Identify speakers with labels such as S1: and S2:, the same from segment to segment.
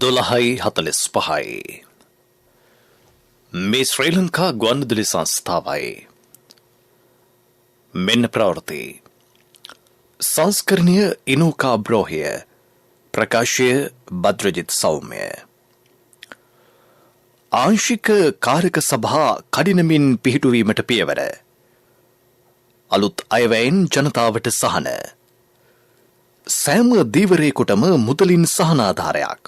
S1: 12:45 මේ ශ්‍රී ලංකා ගුවන්විදුලි සංස්ථාවයි. මෙන්න ප්‍රවෘත්ති. සංස්කරණීය ඉනෝකා බ්‍රෝහිය ප්‍රකාශය බද්‍රජිත් සෞම්‍ය. ආංශික කාරක සභා කඩිනමින් පිහිටුවීමට පියවර. අලුත් අයවැයෙන් ජනතාවට සහන. සෑම දීවරයෙකුටම මුදලින් සහනාධාරයක්.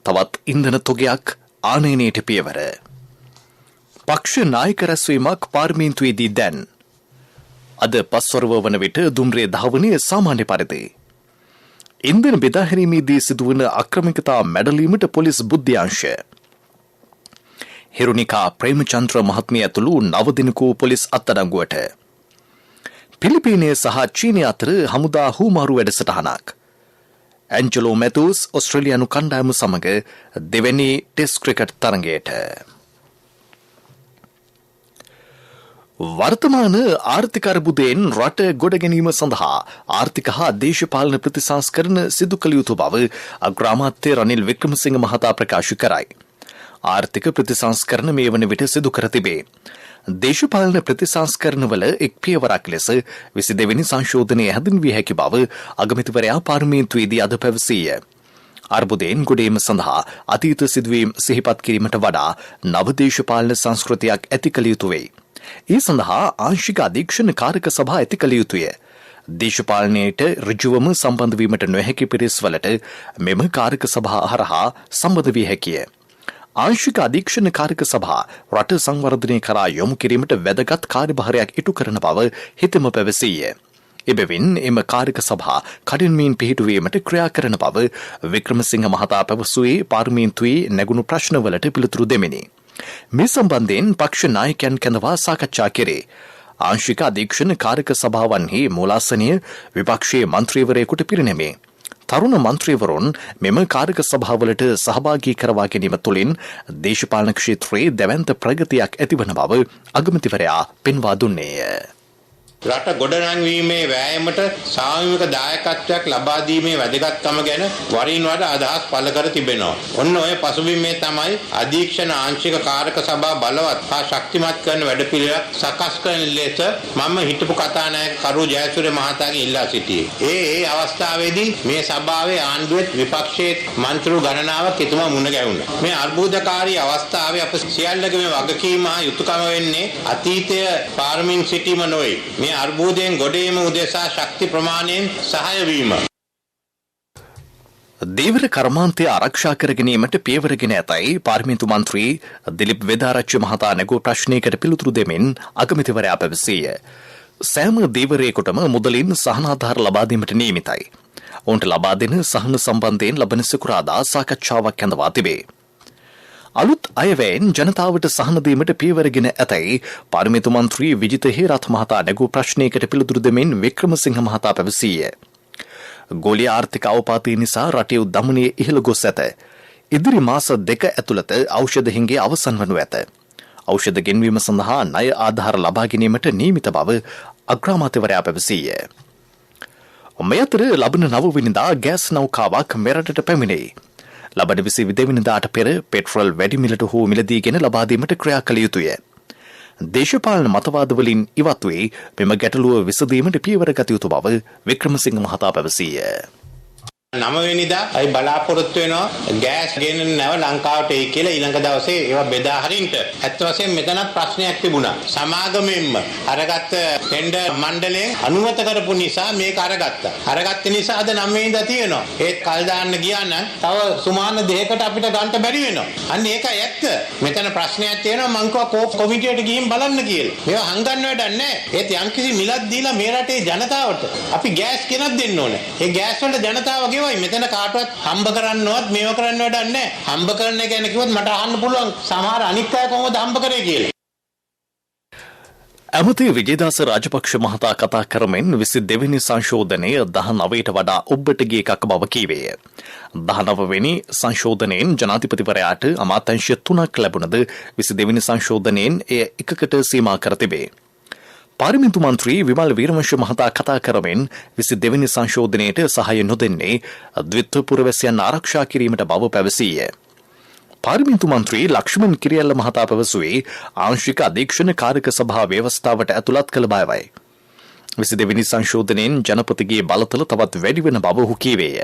S1: තවත් ඉන්ධන තොගයක් ආනයනයට පියවර. පක්ෂ නායක රැස්වීමක් පාර්ලිමේන්තුවේදී දැන්. අද පස්වරව වන විට දුම්රිය ධාවනය සාමාන්‍ය පරිදි. ඉන්ධන බෙදා හැරීමේදී සිදුවන අක්‍රමිකතා මැඩලීමට පොලිස් බුද්ධ්‍යාංශ. හිරුනිකා ප්‍රේමචන්ද්‍ර මහත්මිය ඇතුළු 9 දෙනෙකු පොලිස් අත්අඩංගුවට. පිලිපීනය සහ චීනය අතර හමුදා හුවමාරු වැඩසටහනක්. ඇන්ජලෝ මැතුස් ඔස්ට්‍රේලියානු කණ්ඩායම සමග දෙවැනි ටෙස්ට් ක්‍රිකට් තරගයට. වර්තමාන ආර්ථික අර්බුදයෙන් රට ගොඩ ගැනීම සඳහා ආර්ථික හා දේශපාලන ප්‍රතිසංස්කරණ සිදු කළ යුතු බව අග්‍රාමාත්‍ය රනිල් වික්‍රමසිංහ මහතා ප්‍රකාශ කරයි. ආර්ථික ප්‍රතිසංස්කරණ මේ වන විට සිදු කර තිබේ. දේශපාලන ප්‍රතිසංස්කරණවල එක් පියවරක් ලෙස 22 වෙනි සංශෝධනය හැඳින්විය හැකි බව අගමැතිවරයා පාර්ලිමේන්තුවේදී අද පැවසීය. අර්බුදයෙන් ගොඩේම සඳහා අතීත සිදුවීම් සිහිපත් කිරීමට වඩා නව දේශපාලන සංස්කෘතියක් ඇති කළ යුතු වෙයි. ඒ සඳහා ආංශික අධීක්ෂණ කාරක සභා ඇති කළ යුතුය. දේශපාලනයට ඍජුවම සම්බන්ධ වීමට නොහැකි පිරිස්වලට මෙම කාරක සභා හරහා සම්බන්ධ විය හැකිය. ආංශික අධීක්ෂණ කාරක සභා රට සංවර්ධනය කරා යොමු කිරීමට වැදගත් කාර්යභාරයක් ඉටු කරන බව හිතම පැවසීය. එබැවින් එම කාරක සභා කඩිනමින් පිහිටුවීමට ක්‍රියා කරන බව වික්‍රමසිංහ මහතා පැවසුවේ පාර්ලිමේන්තුවේ නැගුණු ප්‍රශ්නවලට පිළිතුරු දෙමිනි. මේ සම්බන්ධයෙන් පක්ෂ නායකයන් කැඳවා සාකච්ඡා කෙරේ. ආංශික අධීක්ෂණ කාරක සභාවන්හි මූලාසනය විපක්ෂයේ මන්ත්‍රීවරයෙකුට පිරිනැමේ. තරුණ මන්ත්‍රීවරුන් මෙම කාරක සභාවලට සහභාගී කරවා ගැනීම තුළින් දේශපාලන ක්ෂේත්‍රයේ දැවැන්ත ප්‍රගතියක් ඇතිවන බව අගමැතිවරයා පෙන්වා දුන්නේය.
S2: රට ගොඩනැංවීමේ වෑයමට සාමූහික දායකත්වයක් ලබා දීමේ වැදගත්කම ගැන වරින් වර අදහස් පළ කර තිබෙනවා. ඔන්න ඔය පසුබිමේ තමයි අධීක්ෂණ ආංශික කාරක සභා බලවත් හා ශක්තිමත් කරන වැඩපිළිවෙලක් සකස් කරන ලෙස මම හිටපු කතානායක කරු ජයසූරිය මහතාගෙන් ඉල්ලා සිටියේ. ඒ අවස්ථාවේදී මේ සභාවේ ආණ්ඩුවේ විපක්ෂයේ මන්ත්‍රී ගණනාවක් එතුමා මුණ ගැහුණා. මේ අර්බුදකාරී අවස්ථාවේ අප සියල්ලගේම වගකීම හා යුතුයකම වෙන්නේ අතීතය පාරමින් සිටීම නොවේ. අර්බුදයෙන් ගොඩේම උදෙසා ශක්ති ප්‍රමාණයෙන් සහාය වීම.
S1: දීවර කර්මාන්තය ආරක්ෂා කර ගැනීමට පියවරගෙන ඇතයි පාර්ලිමේන්තු මන්ත්‍රී දිලිප් වේදාරච්චි මහතා නැගූ ප්‍රශ්නයකට පිළිතුරු දෙමින් අගමැතිවරයා පැවසීය. සෑම දීවරයෙකුටම මුදලින් සහනාධාර ලබා දීමට නියමිතයි. ඔවුන්ට ලබා දෙන සහන සම්බන්ධයෙන් ලබන සිකුරාදා සාකච්ඡාවක් ඇඳවා තිබේ. අලුත් අයවැයෙන් ජනතාවට සහන දීමට පියවරගෙන ඇතැයි පාර්ලිමේන්තු මන්ත්‍රී විජිත හේරත් මහතා නැගූ ප්‍රශ්නයකට පිළිතුරු දෙමින් වික්‍රමසිංහ මහතා පැවසීය. ගෝලීය ආර්ථික අවපාතය නිසා රටේ උද්දමනය ඉහළ ගොස් ඇත. ඉදිරි මාස 2 ඇතුළත ඖෂධ හිඟය අවසන් වනු ඇත. ඖෂධ ගෙන්වීම සඳහා ණය ආධාර ලබා ගැනීමට නියමිත බව අග්‍රාමාත්‍යවරයා පැවසීය. මේ අතර ලබන 9 වෙනිදා ගෑස් නෞකාවක් මෙරටට පැමිණෙයි. ලබන 22 වෙනිදාට පෙර පෙට්‍රල් වැඩි මිලට හෝ මිලදීගෙන ලබා දීමට ක්‍රියා කළ යුතුය. දේශපාලන මතවාදවලින් ඉවත් වී මෙම ගැටලුව විසඳීමට පියවර ගත යුතු බව වික්‍රමසිංහ මහතා පැවසීය.
S2: 9 වෙනිදා අපි බලාපොරොත්තු වෙනවා ගෑස් ගෙනෙන නැව ලංකාවට එයි කියලා ඊළඟ දවසේ ඒවා බෙදා හරින්න. ඇත්ත වශයෙන්ම මෙතන ප්‍රශ්නයක් තිබුණා. සමාගමෙන්ම අරගත්ත ටෙන්ඩර් මණ්ඩලයෙන් අනුමත කරපු නිසා මේක අරගත්තා. අරගත්ත නිසා අද 9 වෙනිදා තියෙනවා. ඒත් කල් දාන්න ගියා නම් තව සුමාන දෙකකට අපිට ගන්න බැරි වෙනවා. අන්න ඒකයි ඇත්ත. මෙතන ප්‍රශ්නයක් තියෙනවා මං කිව්වා කොමිටියට ගිහින් බලන්න කියලා. මේවා හංගන්න වැඩක් නැහැ. ඒත් යම්කිසි මිලක් දීලා මේ රටේ ජනතාවට අපි ගෑස් කෙනක් දෙන්න ඕනේ. ඒ ගෑස් වලට ජනතාව මෙතන කාටවත් හම්බ කරන්නවත් මේව කරන්න වැඩක් නැහැ. හම්බ කරන එක ගැන කිව්වොත් මට අහන්න පුළුවන් සමහර අනික් අය කොහොමද හම්බ කරේ කියලා.
S1: ඇමති විජේදාස රාජපක්ෂ මහතා කතා කරමින් 22 වෙනි සංශෝධනය 19ට වඩා ඔබට ගිය එකක් බව කීවේය. 19 වෙනි සංශෝධනයෙන් ජනාධිපතිවරයාට අමාත්‍යාංශ 3ක් ලැබුණද 22 වෙනි සංශෝධනයෙන් එය එකකට සීමා කර තිබේ. පාර්ලිමේන්තු මන්ත්‍රී විමල් වීරවංශ මහතා කතා කරමින් 22 වෙනි සංශෝධනයට සහාය නොදෙන්නේ ද්විත්ව පුරවැසියන් ආරක්ෂා කිරීමට බව පැවසීය. පාර්ලිමේන්තු මන්ත්‍රී ලක්ෂ්මන් කිරියල්ල මහතා පැවසුවේ ආංශික අධීක්ෂණ කාරක සභා ව්‍යවස්ථාවට ඇතුළත් කළ බවයි. 22 වෙනි සංශෝධනයෙන් ජනපතිගේ බලතල තවත් වැඩි වෙන බව ඔහු කීවේය.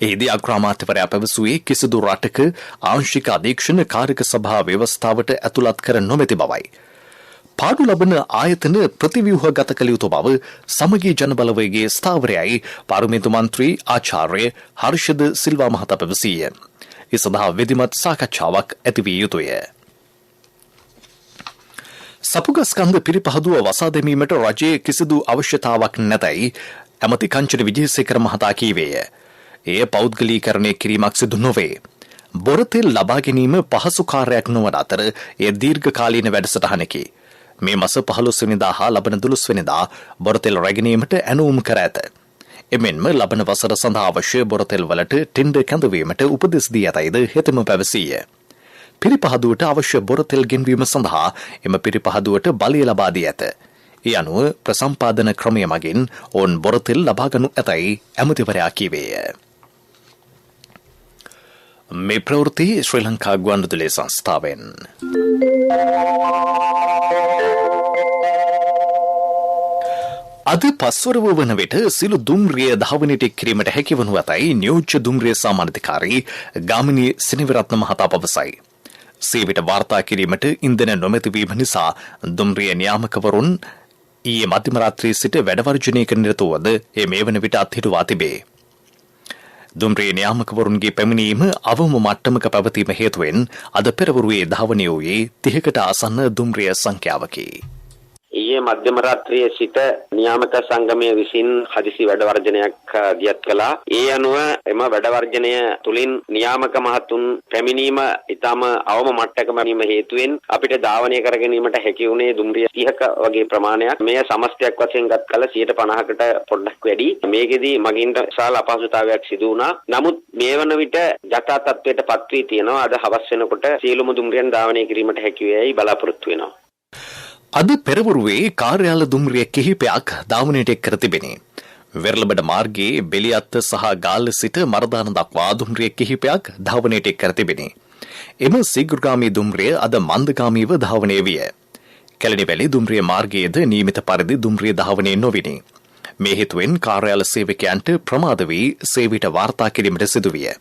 S1: එහිදී අග්‍රාමාත්‍යවරයා පැවසුවේ කිසිදු රටක ආංශික අධීක්ෂණ කාරක සභා ව්‍යවස්ථාවට ඇතුළත් කර නොමැති බවයි. පාඩු ලබන ආයතන ප්‍රතිව්‍යුහගත කළ යුතු බව සමගී ජනබලවේගයේ ස්ථාවරයයි පාර්ලිමේන්තු මන්ත්‍රී ආචාර්ය හර්ෂද සිල්වා මහතා පැවසීය. ඒ සඳහා විධිමත් සාකච්ඡාවක් ඇතිවිය යුතුය. සපුගස්කන්ධ පිරිපහදුව වසා දැමීමට රජයේ කිසිදු අවශ්‍යතාවක් නැතයි ඇමති කංචන විජේසේකර මහතා කීවේය. එය පෞද්ගලීකරණය කිරීමක් සිදු නොවේ. බොරතෙල් ලබා ගැනීම පහසු කාර්යයක් නොවන අතර එය දීර්ඝකාලීන වැඩසටහනකි. මේ මාස 15 වෙනිදා හා ලබන 12 වෙනිදා බොරතෙල් රැගෙනීමට ඇනවුම් කර ඇත. එමෙන්ම ලබන වසර සඳහා අවශ්‍ය බොරතෙල් වලට ටෙන්ඩර් කැඳවීමට උපදෙස් දී ඇතයිද හෙතෙම පැවසීය. පිරිපහදුවට අවශ්‍ය බොරතෙල් ගෙන්වීම සඳහා එම පිරිපහදුවට බලය ලබා දී ඇත. ඒ අනුව ප්‍රසම්පාදන ක්‍රමය මගින් ඔවුන් බොරතෙල් ලබා ගනු ඇතයි ඇමතිවරයා කීවේය. මේ ප්‍රවෘත්ති ශ්‍රී ලංකා ගුවන්විදුලි සංස්ථාවෙන්. අද පස්වරව වන විට සිළු දුම්රිය ධාවනයට කිරීමට හැකිවනු ඇතයි නියෝජ්‍ය දුම්රිය සාමාන්‍යාධිකාරී ගාමිණී සිනිවිරත්න මහතා පවසයි. සේවයට වාර්තා කිරීමට ඉන්ධන නොමැතිවීම නිසා දුම්රිය නියාමකවරුන් ඊයේ මධ්‍යම රාත්‍රියේ සිට වැඩ වර්ජනයක නිරතවද ඒ මේ වන විට අත්හිටුවා තිබේ. දුම්රිය නියාමකවරුන්ගේ පැමිණීම අවම මට්ටමක පැවතීම හේතුවෙන් අද පෙරවරුවේ ධාවනය වූයේ 30කට ආසන්න දුම්රිය සංඛ්‍යාවකි.
S3: ඊයේ මධ්‍යම රාත්‍රියේ සිට නියාමක සංගමය විසින් හදිසි වැඩ වර්ජනයක් දියත් කළා. ඒ අනුව එම වැඩ වර්ජනය තුලින් නියාමක මහතුන් පැමිණීම ඊටම අවම මට්ටමක වීම හේතුවෙන් අපිට ධාවනය කර ගැනීමට හැකි වුණේ දුම්රිය 30ක වගේ ප්‍රමාණයක්. මෙය සමස්තයක් වශයෙන් ගත් කල 50%කට පොඩ්ඩක් වැඩි. මේකෙදී මගින්ට විශාල අපහසුතාවයක් සිදු වුණා. නමුත් මේ වන විට යථා තත්ත්වයට පත් වී තියෙනවා. අද හවස් වෙනකොට සියලුම දුම්රියන් ධාවනය කිරීමට හැකි වේයි බලාපොරොත්තු වෙනවා.
S1: අද පෙරවරුවේ කාර්යාල දුම්රිය කිහිපයක් ධාවනයට එක් කර තිබෙනේ. වෙරළබඩ මාර්ගයේ බෙලියත්ත සහ ගාල්ල සිට මරදාන දක්වා දුම්රිය කිහිපයක් ධාවනයට එක් කර තිබෙනේ. එම සීඝ්‍රගාමී දුම්රිය අද මන්දගාමීව ධාවනය විය. කැලණිවැලි දුම්රිය මාර්ගයේද නියමිත පරිදි දුම්රිය ධාවනය නොවිනි. මේ හේතුවෙන් කාර්යාල සේවකයන්ට ප්‍රමාද වී සේවයට වාර්තා කිරීමට සිදුවිය.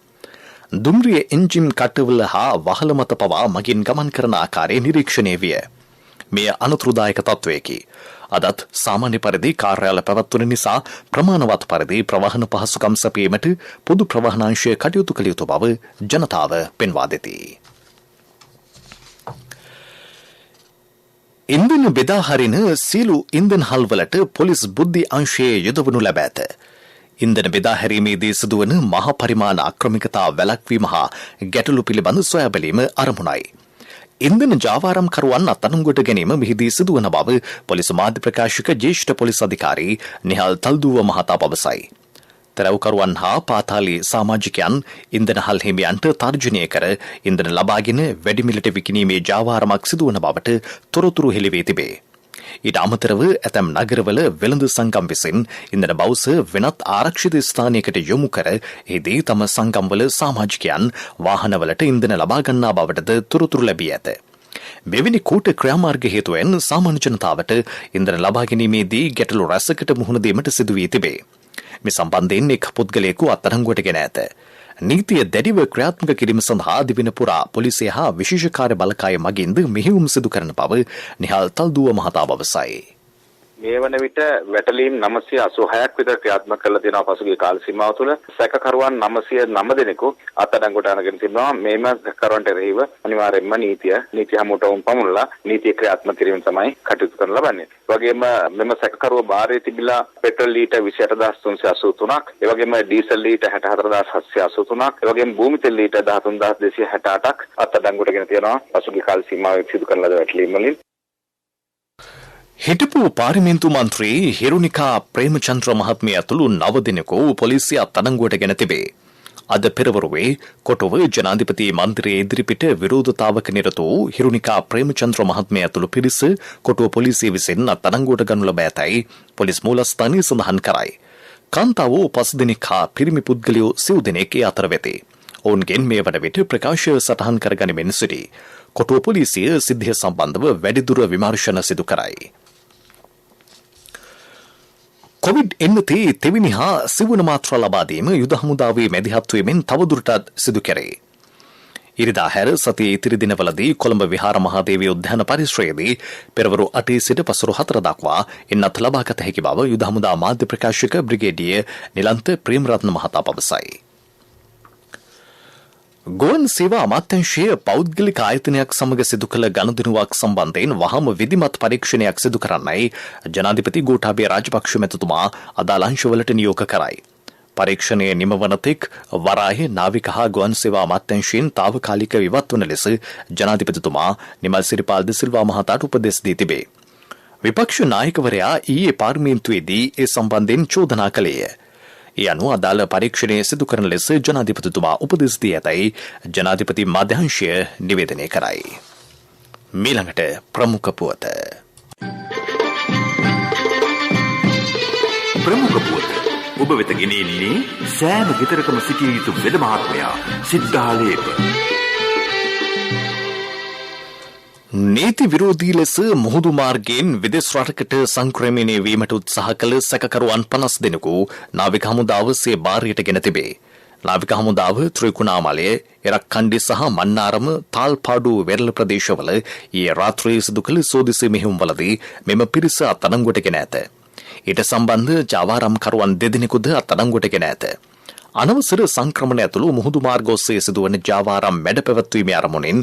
S1: දුම්රිය එන්ජින් කටවල හා වහල මත පවා මගින් ගමන් කරන ආකාරය නිරීක්ෂණය විය. මෙය අනතුරුදායක තත්වයකි. අදත් සාමාන්‍ය පරිදි කාර්යාල පැවැත්වුන නිසා ප්‍රමාණවත් පරිදි ප්‍රවාහන පහසුකම් සැපීමට පොදු ප්‍රවාහනාංශය කටයුතු කළ යුතු බව ජනතාව පෙන්වා දෙති. ඉන්ධන බෙදා හරින සීලු ඉන්ධන හල්වලට පොලිස් බුද්ධි අංශයේ යොදවනු ලැබ ඇත. ඉන්ධන බෙදා හැරීමේදී සිදුවන මහ පරිමාණ අක්‍රමිකතා වැළැක්වීම හා ගැටලු පිළිබඳ සොයා බැලීම අරමුණයි. ඉන්ධන ජාවාරම්කරුවන් අත්අඩංගුවට ගැනීම මෙහිදී සිදුවන බව පොලිස් මාධ්‍ය ප්‍රකාශක ජ්‍යෙෂ්ඨ පොලිස් අධිකාරී නිහල් තල්දුව මහතා පවසයි. තරවකරුවන් හා පාතාලී සමාජිකයන් ඉන්ධන හල් හිමියන්ට තර්ජනය කර ඉන්ධන ලබාගෙන වැඩි මිලට විකිණීමේ ජාවාරමක් සිදුවන බවට තොරතුරු හෙළිවී තිබේ. ඊට අමතරව ඇතැම් නගරවල වෙළඳ සංගම් විසින් ඉන්ධන බවුස වෙනත් ආරක්ෂිත ස්ථානයකට යොමු කර එහිදී තම සංගම්වල සමාජිකයන් වාහනවලට ඉන්ධන ලබා ගන්නා බවටද තොරතුරු ලැබී ඇත. මෙවැනි කූට ක්‍රියාමාර්ග හේතුවෙන් සාමාන්‍ය ජනතාවට ඉන්ධන ලබා ගැනීමේදී ගැටලු රැසකට මුහුණ දීමට සිදු වී තිබේ. මේ සම්බන්ධයෙන් එක් පුද්ගලයෙකු අත්අඩංගුවට ගෙන ඇත. නීතිය දැඩිව ක්‍රියාත්මක කිරීම සඳහා දිවින පුරා පොලිසිය හා විශේෂ කාර්ය බලකාය මගින්ද මෙහෙයුම් සිදු කරන බව නිහල් තල්දුව මහතා පවසයි.
S4: මේ වන විට වැටලීම් 986ක් විතර ක්‍රියාත්මක කරලා තියෙනවා පසුගිය කාල සීමාව තුළ. සැකකරුවන් 909 දෙනෙකු අත්අඩංගුවට අරගෙන තිබෙනවා. මේම සැකකරුවන්ට එරෙහිව අනිවාර්යයෙන්ම නීතිය හැමෝටම පමුණලා නීතිය ක්‍රියාත්මක කිරීම තමයි කටයුතු කරන ලබන්නේ. වගේම මෙම සැකකරුව භාරයේ තිබිලා පෙට්‍රල් ලීටර් 28383ක්, ඒ වගේම ඩීසල් ලීටර් 64783ක්, ඒ වගේම භූමි තෙල් ලීටර් 13268ක් අත්අඩංගුවට ගෙන තියෙනවා පසුගිය කාල සීමාවේ සිදු කරන ලද වැටලීම් වලින්.
S1: හිටපු පාර්ලිමේන්තු මන්ත්‍රී හිරුනිකා ප්‍රේමචන්ද්‍ර මහත්මිය ඇතුළු 9 දෙනෙකු පොලිසිය අත්අඩංගුවට ගෙන තිබේ. අද පෙරවරුවේ කොටුව ජනාධිපති මන්දිරයේ ඉදිරිපිට විරෝධතාවක නිරත වූ හිරුනිකා ප්‍රේමචන්ද්‍ර මහත්මිය ඇතුළු පිරිස කොටුව පොලිසිය විසින් අත්අඩංගුවට ගනු ලබ ඇතැයි පොලිස් මූලස්ථානය සඳහන් කරයි. කාන්තාවෝ 5 දෙනෙක් හා පිරිමි පුද්ගලයෝ 9 දෙනෙක් ඒ අතර වෙති. ඔවුන්ගෙන් මේ වන විට ප්‍රකාශ සටහන් කරගනිමින් සිටි. කොටුව පොලිසිය සිද්ධිය සම්බන්ධව වැඩිදුර විමර්ශන සිදු කරයි. කොවිඩ්-19 තෙවැනි හා සිවුන මාත්‍රා ලබා දීම යුද හමුදාවේ මැදිහත් වීමෙන් තවදුරටත් සිදු කෙරේ. ඉරිදා හැර සතියේ ඉතිරි දිනවලදී කොළඹ විහාර මහාදේවී උද්‍යාන පරිශ්‍රයේදී පෙරවරු 8 සිට පසුරු 4 දක්වා එන්නත් ලබාගත හැකි බව යුද හමුදා මාධ්‍ය ප්‍රකාශක බ්‍රිගේඩිය නිලන්ත ප්‍රේමරත්න මහතා පවසයි. ගුවන් සේවා අමාත්‍යාංශයේ පෞද්ගලික ආයතනයක් සමග සිදු කළ ගනුදෙනුවක් සම්බන්ධයෙන් වහම විධිමත් පරීක්ෂණයක් සිදු කරන්නයි ජනාධිපති ගෝඨාභය රාජපක්ෂ මැතිතුමා අදාළ අංශවලට නියෝග කරයි. පරීක්ෂණය නිමවන තෙක් වරායේ නාවික හා ගුවන් සේවා අමාත්‍යාංශයෙන් తాවකාලික ඉවත් වන ලෙස ජනාධිපතිතුමා නිමල් සිරිපාල් ද සිල්වා මහතාට උපදෙස් දී තිබේ. විපක්ෂ නායකවරයා ඊයේ පාර්ලිමේන්තුවේදී ඒ සම්බන්ධයෙන් චෝදනා කළේය. ඒ අනුව අදාළ පරීක්ෂණය සිදු කරන ලෙස ජනාධිපතිතුමා උපදෙස් දී ඇතැයි ජනාධිපති මාධ්‍යාංශය නිවේදනය කරයි. මීළඟට ප්‍රමුඛ පුවත.
S5: ප්‍රමුඛ පුවත ඔබ වෙත ගෙනෙන්නේ සෑම ගෙදරකම සිටිය යුතු වෙද මහත්මයා සිද්ධාලේප.
S1: නීති විරෝධී ලෙස මුහුදු මාර්ගයෙන් විදේශ රටකට සංක්‍රමණය වීමට උත්සාහ කළ සැකකරුවන් 50 දෙනෙකු නාවික හමුදාව සේ බාරයට ගෙන තිබේ. නාවික හමුදාව ත්‍රිකුණාමලය, එරක්කණ්ඩි සහ මන්නාරම තාල්පාඩු වෙරළ ප්‍රදේශවල ඊයේ රාත්‍රියේ සිදු කළ සෝදිසි මෙහෙයුම්වලදී මෙම පිරිස අත්අඩංගුවට ගෙන ඇත. ඊට සම්බන්ධ ජාවාරම්කරුවන් 2 දෙනෙකුද අත්අඩංගුවට ගෙන ඇත. අනවසර සංක්‍රමණ ඇතුළු මුහුදු මාර්ග ඔස්සේ සිදුවන ජාවාරම් මැඩ පැවැත්වීමේ අරමුණින්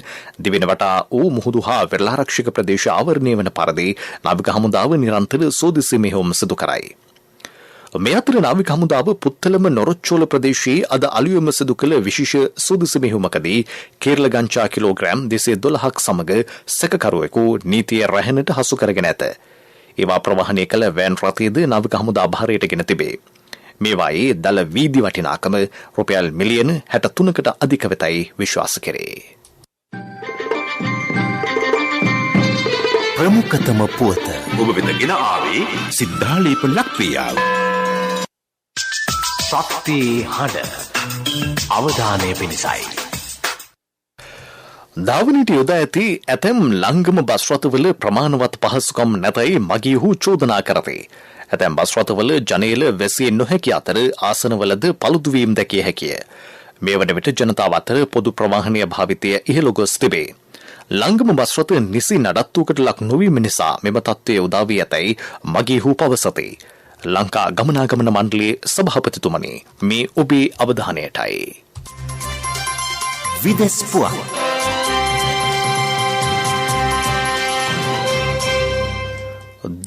S1: දිවෙන වටා වූ මුහුදු හා වෙරළාරක්ෂක ප්‍රදේශ ආවරණය වන පරිදි නාවික හමුදාව නිරන්තර සෝදිසි මෙහෙයුම් සිදු කරයි. මේ අතර නාවික හමුදාව පුත්තලම නොරොච්චෝල ප්‍රදේශයේ අද අලුයම සිදු කළ විශේෂ සෝදිසි මෙහෙයුමකදී කේරළ ගංචා කිලෝග්‍රෑම් 212ක් සමග සැකකරුවෙකු නීතිය රැහැනට හසු කරගෙන ඇත. ඒවා ප්‍රවාහනය කළ වෑන් රථයේද නාවික හමුදා භාරයට ගෙන තිබේ. මේවායේ දල වීදි වටිනාකම රුපියල් මිලියන 63කට අධික වෙතයි විශ්වාස කෙරේ.
S5: ප්‍රමුඛතම පුවත ඔබ වෙත ගෙන ආවේ සිද්ධාලේප ලක්ප්‍රියාව. ශක්ති හඬ අවධානය පිණිසයි.
S1: ධාවනයට යොදා ඇති ඇතැම් ලංගම බස් රථවල ප්‍රමාණවත් පහසුකම් නැතයි මගීහු චෝදනා කරති. ඇතැම් බස් රථවල ජනේල වැසිය නොහැකි අතර ආසනවලද පළුදුවීම් දැකිය හැකිය. මේ වන විට ජනතාව අතර පොදු ප්‍රවාහනීය භාවිතය ඉහළ ගොස් තිබේ. ලංගම බස් රථ නිසි නඩත්තුවකට ලක් නොවීම නිසා මෙම තත්ත්වය උදා වී ඇතැයි මගීහු පවසති. ලංකා ගමනාගමන මණ්ඩලයේ සභාපතිතුමනි, මේ ඔබේ අවධානයටයි.
S5: විදෙස් පුවත්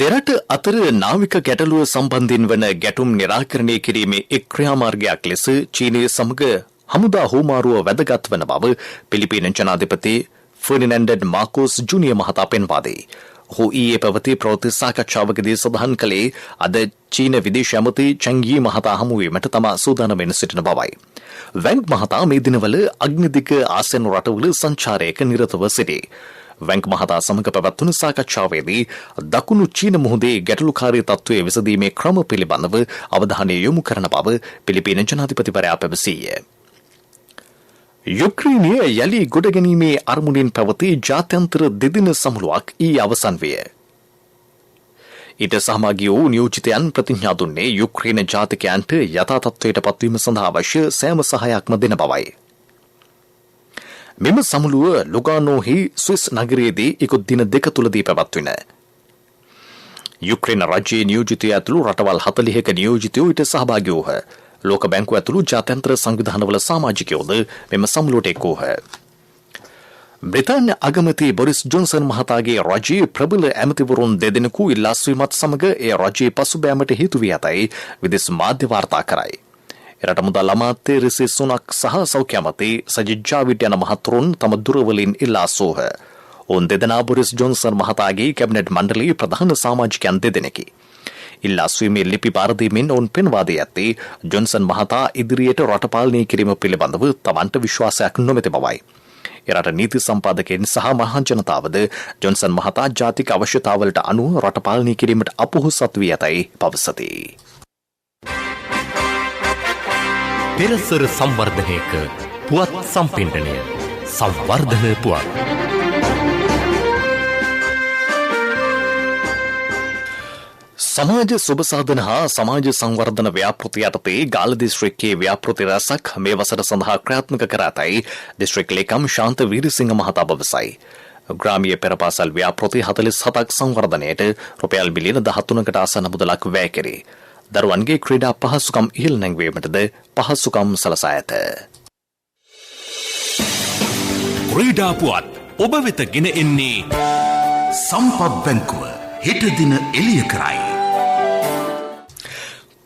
S1: දෙරට අතර නාවික ගැටලුව සම්බන්ධයෙන් වන ගැටුම් නිරාකරණය කිරීමේ එක් ක්‍රියාමාර්ගයක් ලෙස චීනය සමග හමුදා හෝමාරුව වැදගත් වන බව පිලිපීන ජනාධිපති ෆර්ඩිනැන්ඩ් මාකෝස් ජුනියර් මහතා පෙන්වා දෙයි. ඔහු ඊයේ පැවති ප්‍රවෘත්ති සාකච්ඡාවකදී සඳහන් කළේ අද චීන විදේශ ඇමති චැන් යී මහතා හමු වීමට තමා සූදානම් වෙන සිටින බවයි. වැන්ග් මහතා මේ දිනවල අග්නිදිග ආසියානු රටවල සංචාරයක නිරතව සිටී. වැන්ක් මහතා සමග පැවැත්වුණු සාකච්ඡාවේදී දකුණු චීන මුහුදේ ගැටලුකාරී තත්ත්වයේ විසඳීමේ ක්‍රම පිළිබඳව අවධානය යොමු කරන බව පිලිපීන ජනාධිපතිවරයා පැවසීය. යුක්‍රේනය යළි ගොඩගැනීමේ අරමුණින් පැවති ජාත්‍යන්තර දෙදින සමුළුවක් ඊයේ අවසන් විය. ඊට සහභාගී වූ නියෝජිතයන් ප්‍රතිඥා දුන්නේ යුක්‍රේන ජාතිකයන්ට යථා තත්ත්වයට පත්වීම සඳහා අවශ්‍ය සෑම සහායක්ම දෙන බවයි. මෙම සමුළුව ලුගානෝහි ස්විස් නගරයේදී ඉකුත් දින 2 තුලදී පැවැත්වින. යුක්‍රේන රජයේ නියෝජිතයෝ ඇතුළු රටවල් 40ක නියෝජිතයෝ ඊට සහභාගී වූහ. ලෝක බැංකුව ඇතුළු ජාත්‍යන්තර සංවිධානවල සමාජිකයෝද මෙම සමුළුවට එක් වූහ. බ්‍රිතාන්‍ය අගමැති බොරිස් ජොන්සන් මහතාගේ රජයේ ප්‍රබල ඇමතිවරුන් 2 දෙනෙකු ඉල්ලාස්වීමත් සමග ඒ රජයේ පසුබෑමට හේතු වී ඇතැයි විදේශ මාධ්‍ය වාර්තා කරයි. එරට මුදල් අමාත්‍ය රිසි සුනක් සහ සෞඛ්‍ය අමාත්‍ය සජිත් ජාවිඩ් යන මහතුරුන් තම දුරවලින් ඉල්ලා සෝහ. ඔවුන් දෙදෙනා බොරිස් ජොන්සන් මහතාගේ කැබිනට් මණ්ඩලයේ ප්‍රධාන සමාජිකයන් 2 දෙනෙකි. ඉල්ලාස්වීමේ ලිපි බාර දීමෙන් ඔවුන් පෙන්වා දී ඇත්තේ ජොන්සන් මහතා ඉදිරියට රට පාලනය කිරීම පිළිබඳව තමන්ට විශ්වාසයක් නොමැති බවයි. එරට නීති සම්පාදකයන් සහ මහජනතාවද ජොන්සන් මහතා ජාතික අවශ්‍යතාවලට අනුව රට පාලනය කිරීමට අපොහොසත් වී ඇතැයි පවසති.
S6: පෙරසර සංවර්ධනයක පුවත් සම්පින්ඩනය සංවර්ධන පුවත්.
S1: සමාජ සුබසාධන හා සමාජ සංවර්ධන ව්‍යාපෘති යටතේ ගාල්ල දිස්ත්‍රික්කයේ ව්‍යාපෘති රැසක් මේ වසර සඳහා ක්‍රියාත්මක කර ඇතැයි දිස්ත්‍රික් ලේකම් ශාන්ත වීරසිංහ මහතා පවසයි. ග්‍රාමීය පෙරපාසල් ව්‍යාපෘති 47ක් සංවර්ධනයට රුපියල් මිලියන 13කට ආසන්න මුදලක් වැය කෙරේ. දරුවන්ගේ ක්‍රීඩා පහසුකම් ඉහළ නැංවීමටද පහසුකම් සලසා ඇත.
S6: ක්‍රීඩා පුවත් ඔබ වෙත ගෙන එන්නේ සම්පත් බැංකුව හෙට දින එළිය කරයි.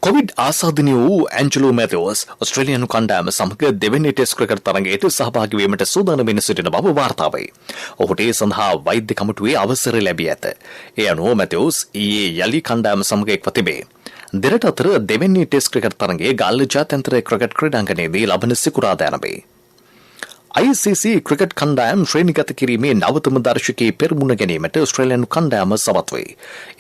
S1: කොවිඩ් ආසාදනය වූ ඇන්ජලෝ මැතිවස් ඔස්ට්‍රේලියානු කණ්ඩායම සමග දෙවැනි ටෙස්ට් ක්‍රිකට් තරගයට සහභාගී වීමට සූදානම් සිටින බව වාර්තා වේ. ඔහුට ඒ සඳහා වෛද්‍ය කමිටුවේ අවසර ලැබී ඇත. ඒ අනුව මැතිවස් ඊයේ යලි කණ්ඩායම සමග එක්ව තිබේ. දෙරට අතර දෙවැනි ටෙස්ට් ක්‍රිකට් තරගයේ ගාල්ල ජාත්‍යන්තර ක්‍රිකට් ක්‍රීඩාංගණයේදී ලබන සිකුරාදා යනබේ. ICC ක්‍රිකට් කණ්ඩායම් ශ්‍රේණිගත කිරීමේ නවතම දර්ශකයේ පෙරමුණ ගැනීමට ඔස්ට්‍රේලියානු කණ්ඩායම සමත් වේ.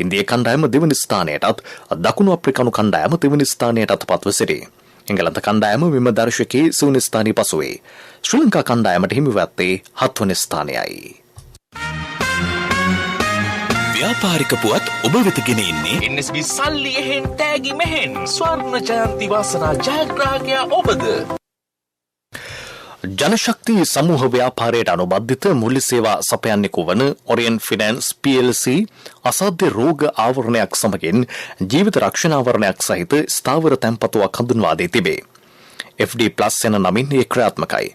S1: ඉන්දිය කණ්ඩායම දෙවනි ස්ථානයටත් දකුණු අප්‍රිකානු කණ්ඩායම දෙවනි ස්ථානයටත් පත්ව සිටී. එංගලන්ත කණ්ඩායම මෙම දර්ශකයේ 7 වෙනි ස්ථානයේ පසු වේ. ශ්‍රී ලංකා කණ්ඩායමට හිමිව ඇත්තේ 7 වෙනි ස්ථානයයි.
S6: ව්‍යාපාරික පුවත් ඔබ වෙත ගෙන එන්නේ NSB සල්ලි එහෙන් තෑගි මෙහෙන් ස්වර්ණ ජයන්ති වාසනා ජයග්‍රාහකයා ඔබද.
S1: ජනශක්ති සමූහ ව්‍යාපාරයට අනුබද්ධිත මුල්‍ය සේවා සපයන්නෙකු වන ඔරියන් ෆිනෑන්ස් PLC අසාධ්‍ය රෝග ආවරණයක් සමගින් ජීවිත රක්ෂණාවරණයක් සහිත ස්ථාවර තැන්පතුවක් හඳුන්වා දී තිබේ. FD+ යන නමින් එය ක්‍රියාත්මකයි.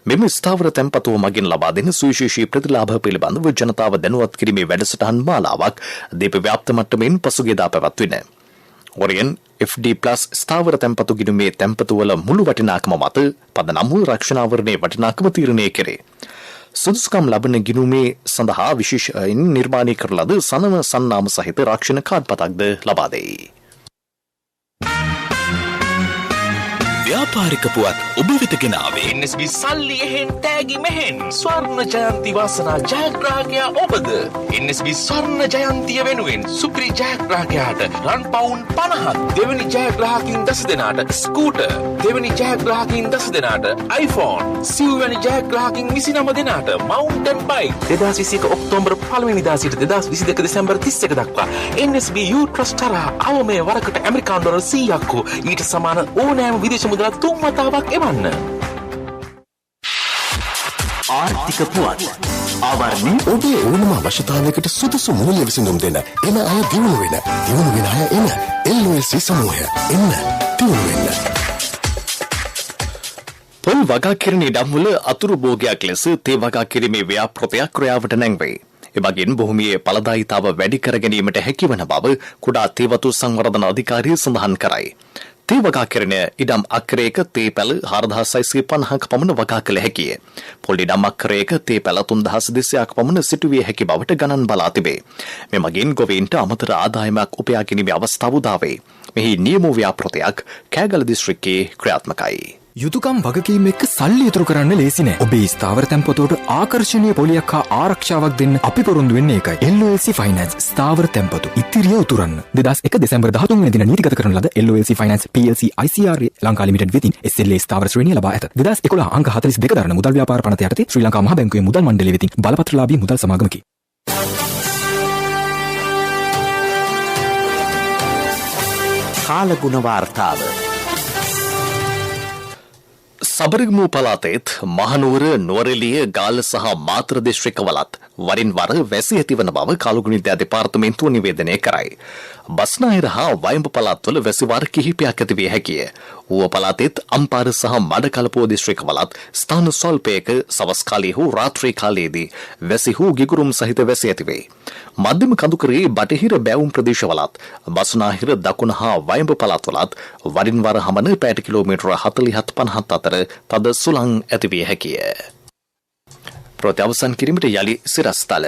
S1: මෙම ස්ථාවර තැන්පතුව මගින් ලබා දෙන සුවිශේෂී ප්‍රතිලාභ පිළිබඳව ජනතාව දැනුවත් කිරීමේ වැඩසටහන් මාලාවක් දීප ව්‍යාප්ත මට්ටමින් පසුගියදා පැවැත්වින. ඔරියන් FD+ ස්ථාවර තැන්පතු ගිණුමේ තැන්පතුවල මුළු වටිනාකම මත පදනම් වූ රක්ෂණාවරණයේ වටිනාකම තීරණය කෙරේ. සුදුසුකම් ලබන ගිණුමේ සඳහා විශේෂයෙන් නිර්මාණය කර ලද සනම සන්නාම සහිත රක්ෂණ කාඩ් පතක්ද ලබා දෙයි.
S6: ව්‍යාපාරික පුවත් ඔබ වෙත ගෙන ආවේ NSB සල්ලි එහෙන් තෑගි මෙහෙන් ස්වර්ණ ජයන්ති වාසනා ජයග්‍රාහකයා ඔබද. NSB ස්වර්ණ ජයන්තිය වෙනුවෙන් සුපිරි ජයග්‍රාහකයාට රන් පවුන් 50ක්, දෙවනි ජයග්‍රාහකින් 10 දෙනාට ස්කූටර්, දෙවනි ජයග්‍රාහකින් 10 දෙනාට iPhone, සිව්වැනි ජයග්‍රාහකින් 29 දෙනාට මවුන්ටන් බයික්. 2021 ඔක්තෝබර් 1 වෙනිදා සිට 2022 දෙසැම්බර් 31 දක්වා NSB U Trust හරහා අවමය වරකට ඇමරිකානු ඩොලර් 100ක් හෝ ඊට සමාන ඕනෑම විදේශ මුදලක් 3 වතාවක් එවන්න.
S5: ආර්ථික පුවත් ආවරණය
S7: ඔබේ ඕනම අවශ්‍යතාවයකට සුදුසු මූල්‍ය විසඳුම් දෙන එන අය දියුණු වෙන අය එන LOLC සමූහය එන්න දියුණු වෙන්න.
S1: පොල් වගා කිරීම ඉඩම්වල අතුරු භෝගයක් ලෙස තේ වගා කිරීමේ ව්‍යාපෘතියක් ක්‍රියාවට නැංවේ. එබැවින් භූමියේ ඵලදායීතාව වැඩි කර ගැනීමට හැකිවන බව කුඩා තේවතු සංවර්ධන අධිකාරිය සඳහන් කරයි. තේ වගා කිරීම ඉඩම් අක්කරයක තේ පැල 4650ක පමණ වගා කළ හැකිය. පොල් ඉඩම් අක්කරයක තේ පැල 3200ක් පමණ සිටුවිය හැකි බවට ගණන් බලා තිබේ. මෙමගින් ගොවීන්ට අමතර ආදායමක් උපයා ගැනීමේ අවස්ථාව උදා වේ. මෙහි නියම ව්‍යාපෘතියක් කෑගල දිස්ත්‍රික්කයේ ක්‍රියාත්මකයි.
S8: යුතුකම් වගකීම් එක්ක සල්ලි ඉතුරු කරන්න ලේසි නෑ. ඔබේ ස්ථාවර තැන්පතට ආකර්ෂණීය පොලියක් හා ආරක්ෂාවක් දෙන්න අපි පොරොන්දු වෙන්නේ ඒකයි. LOLC Finance ස්ථාවර තැන්පතු ඉතිරිය උතුරන්න. 2001 දෙසැම්බර් 13 වෙනි දින නීතිගත කරන ලද LOLC Finance PLC ICRA Lanka limited වෙතින් SLA ස්ථාවර ශ්‍රේණිය ලබා ඇත. 2011 අංක 42 දරන මුදල් ව්‍යාපාර පනත යටතේ ශ්‍රී ලංකා මහ බැංකුවේ මුදල් මණ්ඩලය වෙතින් බලපත්‍රලාභී මුදල් සමාගමකි.
S5: කාලගුණ වාර්තාව
S1: සබරගමු පළාතේත් මහනුවර නුවරඑළිය ගාල්ල සහ මාතර දිස්ත්‍රික්කවලත් වරින් වර වැසි ඇතිවන බව කාලගුණිද්‍යා දෙපාර්තමේන්තුව නිවේදනය කරයි. බස්නාහිර හා වයඹ පළාත්වල වැසි වාර කිහිපයක් ඇති විය හැකිය. ඌව පළාතෙත් අම්පාර සහ මඩකලපුව දිස්ත්‍රික්කවලත් ස්ථාන ස්වල්පයක සවස් කාලයේ හෝ රාත්‍රී කාලයේදී වැසි හෝ ගිගුරුම් සහිත වැසි ඇති වේ. මධ්‍යම කඳුකරේ බටහිර බැවුම් ප්‍රදේශවලත් බස්නාහිර දකුණ හා වයඹ පළාත්වලත් වරින් වර හමන පැයට කිලෝමීටර 40-50 අතර තද සුළං ඇති විය හැකිය. ප්‍රති අවසන් කිරීමට යලි සිරස්තල.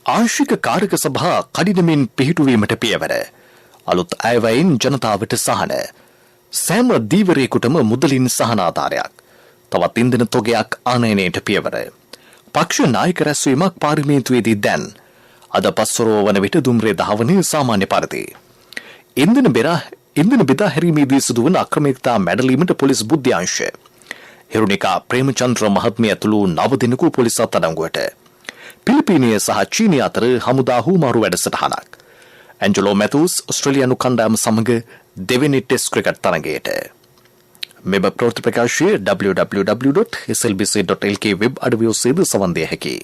S1: ආංශික කාරක සභා කඩිනමින් පිහිටුවීමට පියවර. අලුත් අයවැයෙන් ජනතාවට සහන. සෑම දීවරයෙකුටම මුදලින් සහනාධාරයක්. තවත් ඉන්ධන තොගයක් ආනයනයට පියවර. පක්ෂ නායක රැස්වීමක් පාර්ලිමේන්තුවේදී දැන්. අද පස්වරව වන විට දුම්රිය දහවන සාමාන්‍ය පරිදි. ඉන්ධන බෙදා හැරීමේදී සිදුවන අක්‍රමිකතා මැඩලීමට පොලිස් බුද්ධ්‍යාංශ. හිරුනිකා ප්‍රේමචන්ද්‍ර මහත්මිය ඇතුළු 9 දෙනෙකු පොලිස් අත්අඩංගුවට. පිලිපීනය සහ චීනය අතර හමුදා හුවමාරු වැඩසටහනක්. ඇන්ජලෝ මැතිව්ස් ඔස්ට්‍රේලියානු කණ්ඩායම සමග දෙවෙනි ටෙස්ට් ක්‍රිකට් තරගයට. මෙම ප්‍රවෘත්ති ප්‍රකාශය www.slbc.lk වෙබ් අඩවිය ඔස්සේද සවන් දිය හැකියි.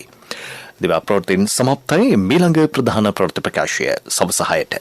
S1: දිවා ප්‍රවෘත්තින් සමාප්තයි. මීළඟ ප්‍රධාන ප්‍රවෘත්ති ප්‍රකාශය සවස 6ට.